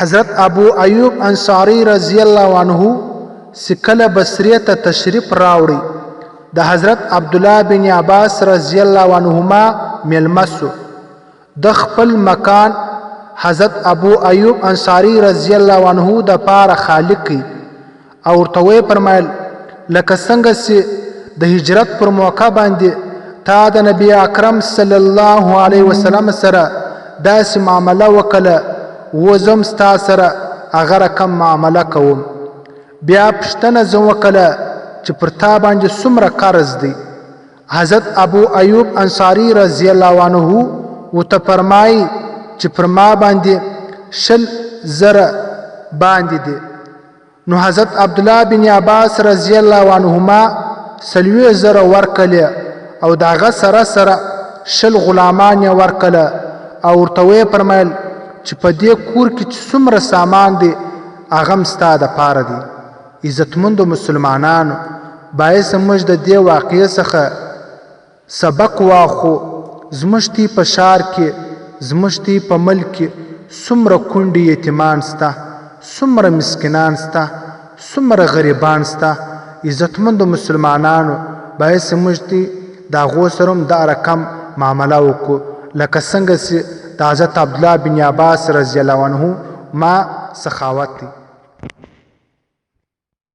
حضرت ابو ایوب انصاری رضی الله عنه سکل بصریه ته تشریف راوړي د حضرت عبدالله بن عباس رضی الله عنهما ملمسو د خپل مکان حضرت ابو ایوب انصاری رضی الله عنه د پاره خالق او ورته وی فرمایل لکه څنګه چې د هجرت پر موقع باندې تا د نبی اکرم صلی الله علیه وسلم سره داسې معامله وکړه وزم ستا سره هغه رقم معامله کوم. بیا پوښتنه زه وکړه چې پر تا باندې څومره قرض دی. حضرت ابو ایوب انصاری رضی الله عنه ورته فرمایي چې پر ما باندې 100,000 باندې دی. نو حضرت عبدالله بن عباس رضی الله عنهما 40,000 ورکړي او د هغه سره 100 غلامان یې ورکړه او ورته ویې فرمایل چې په دې کور کې چې څومره سامان دی هغه هم ستا دپاره دی. عزتمندو مسلمانانو باعث موږ د دې واقعې څخه سبق واخو. زموږ تی په ښار کې زموږ تی په ملک کې څومره کونډې یتیمان سته، څومره مسکینان سته، څومره غریبان سته. عزتمندو مسلمانانو باعث موږ تی د هغو سره هم دا رقم معامله وکړو لکه څنګه چې د حضرت عبدالله بن عباس رضی الله عنه ما سخاوت دی.